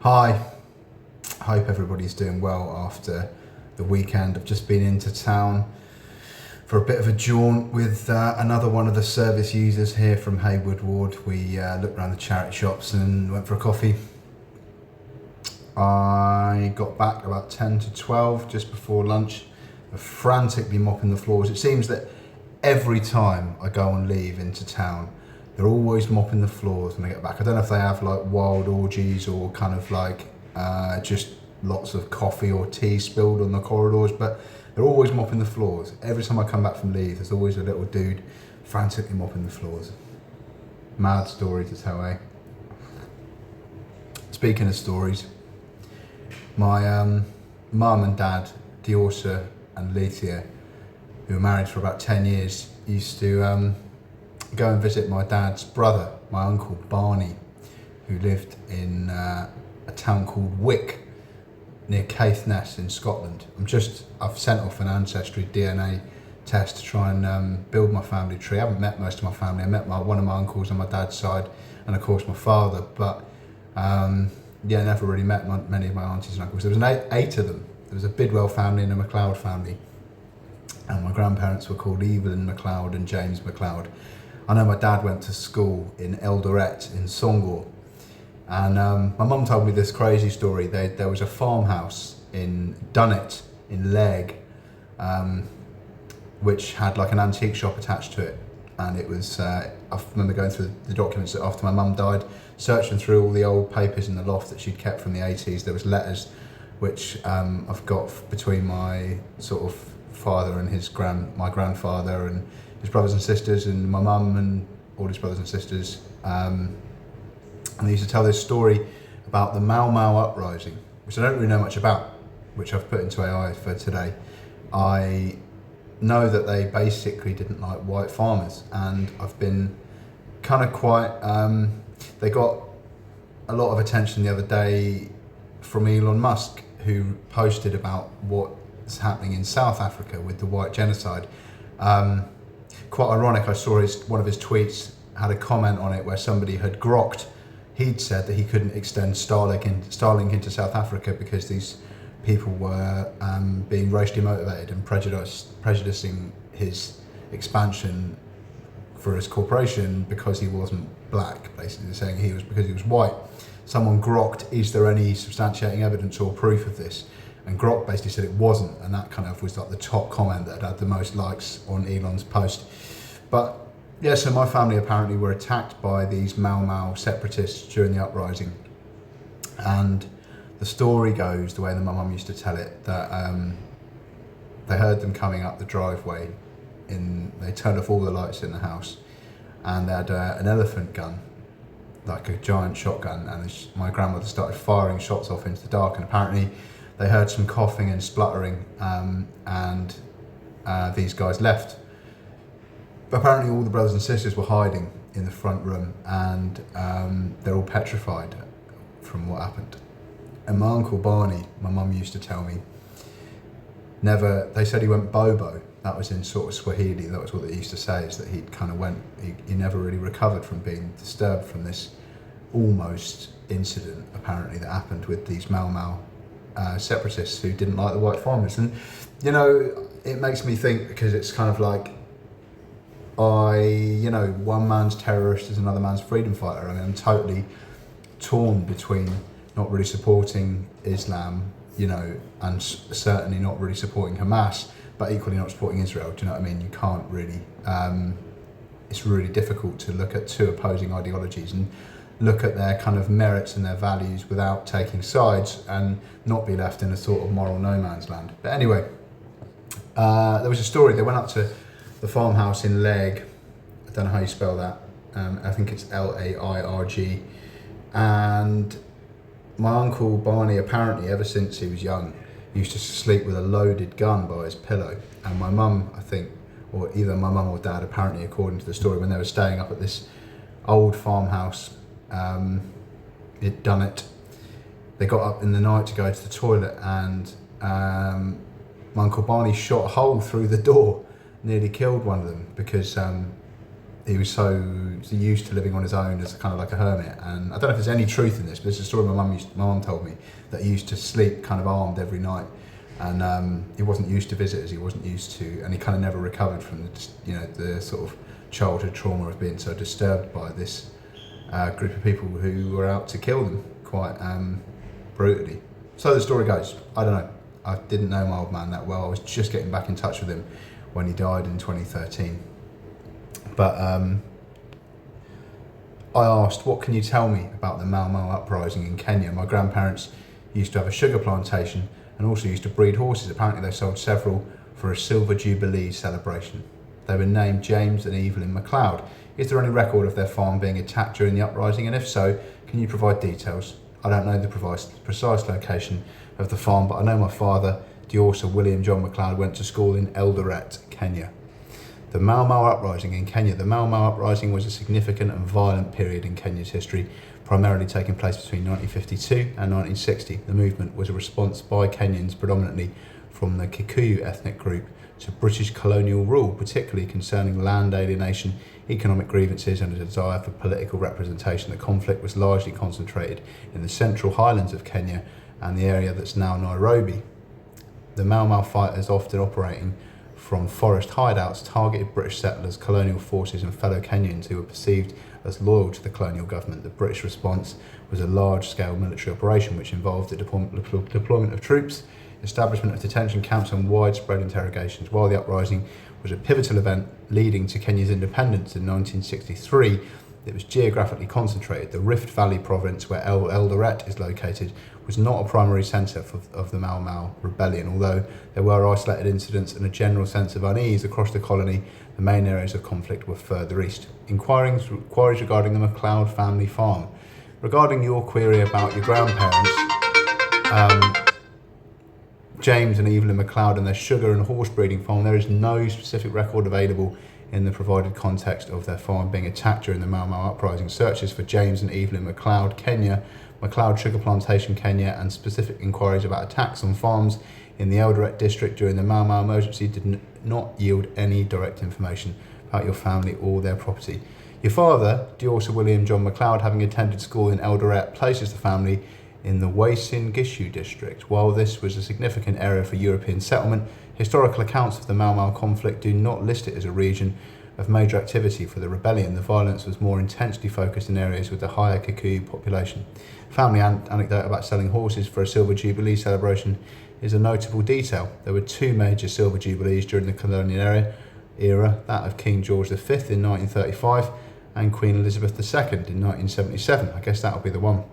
Hi, hope everybody's doing well after the weekend. I've just been into town for a bit of a jaunt with another one of the service users here from Haywood Ward. We looked around the charity shops and went for a coffee. I got back about 10 to 12 just before lunch, frantically mopping the floors. It seems that every time I go and leave into town, they're always mopping the floors when I get back. I don't know if they have like wild orgies or kind of like just lots of coffee or tea spilled on the corridors, but they're always mopping the floors. Every time I come back from leave, there's always a little dude frantically mopping the floors. Mad story to tell, eh? Speaking of stories, my mum and dad, Diorsa and Lethia, who were married for about 10 years, used to go and visit my dad's brother, my uncle Barney, who lived in a town called Wick near Caithness in Scotland. I've sent off an ancestry DNA test to try and build my family tree. I haven't met most of my family. I met one of my uncles on my dad's side, and of course my father, but never really met many of my aunties and uncles. There was eight of them. There was a Bidwell family and a MacLeod family, and my grandparents were called Evelyn MacLeod and James MacLeod. I know my dad went to school in Eldoret in Songor, and my mum told me this crazy story. There was a farmhouse in Dunnet in Legg, which had like an antique shop attached to it, and it was, I remember going through the documents that after my mum died, searching through all the old papers in the loft that she'd kept from the 80s. There was letters which I've got between my sort of father and my grandfather and his brothers and sisters, and my mum and all his brothers and sisters, and they used to tell this story about the Mau Mau uprising, which I don't really know much about, which I've put into AI for today. I know that they basically didn't like white farmers, and I've been kind of quite, they got a lot of attention the other day from Elon Musk, who posted about what's happening in South Africa with the white genocide. Quite ironic, I saw one of his tweets had a comment on it where somebody had grokked. He'd said that he couldn't extend Starlink into South Africa because these people were being racially motivated and prejudicing his expansion for his corporation because he wasn't black, basically saying because he was white. Someone grokked, is there any substantiating evidence or proof of this? And Grok basically said it wasn't, and that kind of was like the top comment that had the most likes on Elon's post. But yeah, so my family apparently were attacked by these Mau Mau separatists during the uprising. And the story goes, the way that my mum used to tell it, that they heard them coming up the driveway, they turned off all the lights in the house, and they had an elephant gun, like a giant shotgun, and my grandmother started firing shots off into the dark, and apparently they heard some coughing and spluttering, and these guys left. But apparently all the brothers and sisters were hiding in the front room, and they're all petrified from what happened. And my uncle Barney, my mum used to tell me, they said he went bobo. That was in sort of Swahili, that was what they used to say, is that he never really recovered from being disturbed from this almost incident, apparently, that happened with these Mau Mau separatists who didn't like the white farmers. And it makes me think, because it's kind of like one man's terrorist is another man's freedom fighter. I mean, I'm totally torn between not really supporting Islam, and certainly not really supporting Hamas, but equally not supporting Israel. Do you know what I mean? You can't really, it's really difficult to look at two opposing ideologies and look at their kind of merits and their values without taking sides and not be left in a sort of moral no man's land. But anyway, there was a story. They went up to the farmhouse in Legg. I don't know how you spell that. I think it's Lairg. And my uncle Barney, apparently ever since he was young, used to sleep with a loaded gun by his pillow. And my mum, I think, or either my mum or dad, apparently according to the story, when they were staying up at this old farmhouse, it done it. They got up in the night to go to the toilet, and my uncle Barney shot a hole through the door, nearly killed one of them, because he was so used to living on his own as kind of like a hermit. And I don't know if there's any truth in this, but it's a story my mum told me, that he used to sleep kind of armed every night, and he wasn't used to visitors. He wasn't used to, and he kind of never recovered from the sort of childhood trauma of being so disturbed by this group of people who were out to kill them quite brutally. So the story goes. I don't know. I didn't know my old man that well. I was just getting back in touch with him when he died in 2013. But I asked, what can you tell me about the Mau Mau uprising in Kenya? My grandparents used to have a sugar plantation and also used to breed horses. Apparently they sold several for a Silver Jubilee celebration. They were named James and Evelyn MacLeod. Is there any record of their farm being attacked during the uprising? And if so, can you provide details? I don't know the precise location of the farm, but I know my father, Diorsa William John MacLeod, went to school in Eldoret, Kenya. The Mau Mau uprising in Kenya. The Mau Mau uprising was a significant and violent period in Kenya's history, primarily taking place between 1952 and 1960. The movement was a response by Kenyans, predominantly from the Kikuyu ethnic group, to British colonial rule, particularly concerning land alienation, economic grievances and a desire for political representation. The conflict was largely concentrated in the central highlands of Kenya and the area that's now Nairobi. The Mau Mau fighters, often operating from forest hideouts, targeted British settlers, colonial forces and fellow Kenyans who were perceived as loyal to the colonial government. The British response was a large-scale military operation which involved the deployment of troops, establishment of detention camps and widespread interrogations. While the uprising was a pivotal event leading to Kenya's independence in 1963, it was geographically concentrated. The Rift Valley province, where Eldoret is located, was not a primary centre of the Mau Mau rebellion. Although there were isolated incidents and a general sense of unease across the colony, the main areas of conflict were further east. Inquiries regarding the MacLeod family farm. Regarding your query about your grandparents, James and Evelyn MacLeod and their sugar and horse breeding farm, there is no specific record available in the provided context of their farm being attacked during the Mau Mau uprising. Searches for James and Evelyn MacLeod, Kenya, MacLeod Sugar Plantation, Kenya, and specific inquiries about attacks on farms in the Eldoret district during the Mau Mau emergency did not yield any direct information about your family or their property. Your father, Diorsa William John MacLeod, having attended school in Eldoret, places the family in the Uasin Gishu district. While this was a significant area for European settlement, historical accounts of the Mau Mau conflict do not list it as a region of major activity for the rebellion. The violence was more intensely focused in areas with a higher Kikuyu population. Family anecdote about selling horses for a Silver Jubilee celebration is a notable detail. There were two major Silver Jubilees during the colonial era, that of King George V in 1935 and Queen Elizabeth II in 1977. I guess that'll be the one.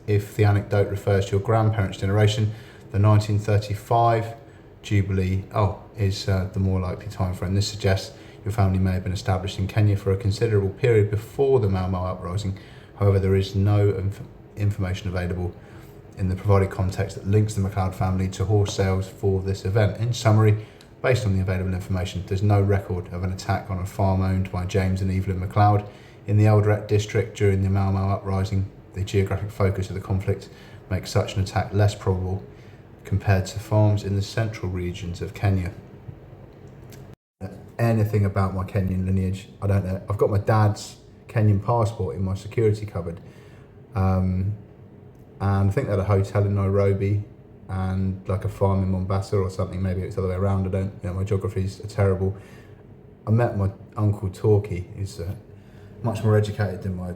If the anecdote refers to your grandparents' generation, the 1935 Jubilee is the more likely time frame. This suggests your family may have been established in Kenya for a considerable period before the Mau Mau uprising. However, there is no information available in the provided context that links the MacLeod family to horse sales for this event. In summary, based on the available information, there's no record of an attack on a farm owned by James and Evelyn MacLeod in the Eldoret district during the Mau Mau uprising. The geographic focus of the conflict makes such an attack less probable compared to farms in the central regions of Kenya. Anything about my Kenyan lineage, I don't know. I've got my dad's Kenyan passport in my security cupboard, and I think they had a hotel in Nairobi and like a farm in Mombasa or something. Maybe it's the other way around. I don't know. My geographies are terrible. I met my uncle Torquay, who's much more educated than my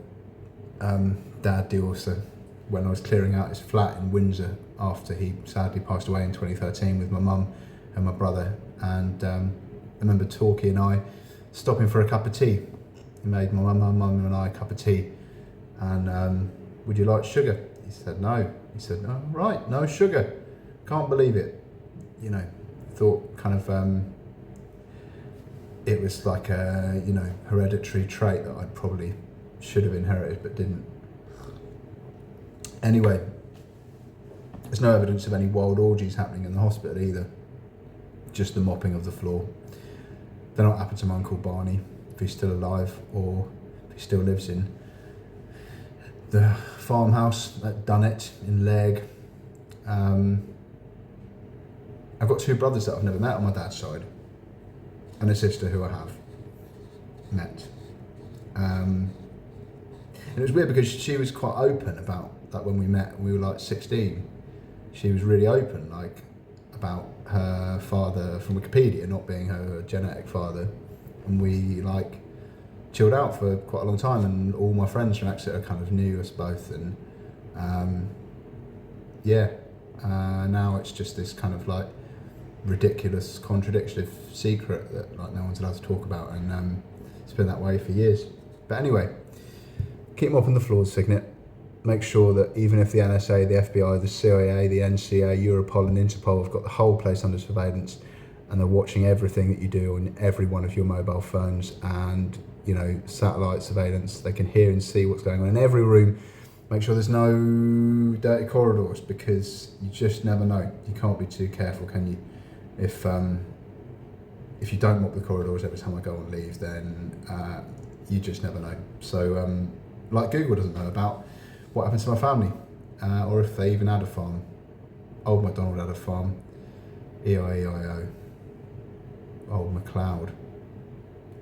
dad Diorsa, when I was clearing out his flat in Windsor after he sadly passed away in 2013 with my mum and my brother. And I remember Torquay and I stopping for a cup of tea. He made my mum and I a cup of tea, and would you like sugar? He said no. He said, oh, right, no sugar. Can't believe it. You know, thought kind of it was like a hereditary trait that I probably should have inherited but didn't. Anyway, there's no evidence of any wild orgies happening in the hospital either, just the mopping of the floor. They're not happened to my Uncle Barney, if he's still alive or if he still lives in the farmhouse at Dunnet in Legg. I've got two brothers that I've never met on my dad's side, and a sister who I have met. And it was weird because she was quite open about that when we met. We were like 16. She was really open, like about her father from Wikipedia not being her genetic father, and we like chilled out for quite a long time. And all my friends from Exeter kind of knew us both, and now it's just this kind of like ridiculous, contradictory secret that like no one's allowed to talk about, and it's been that way for years. But anyway, keep mopping the floors, Signet. Make sure that even if the NSA, the FBI, the CIA, the NCA, Europol and Interpol have got the whole place under surveillance and they're watching everything that you do on every one of your mobile phones and, you know, satellite surveillance, they can hear and see what's going on in every room. Make sure there's no dirty corridors, because you just never know. You can't be too careful, can you? If you don't mop the corridors every time I go on leave, then you just never know. So, like Google doesn't know about what happened to my family, or if they even had a farm. Old MacDonald had a farm. E-I-E-I-O. Old MacLeod.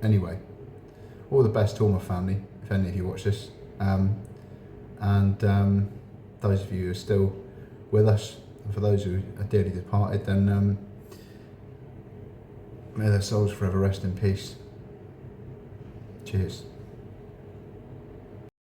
Anyway, all the best to all my family, if any of you watch this. And those of you who are still with us, and for those who are dearly departed, then may their souls forever rest in peace. Cheers.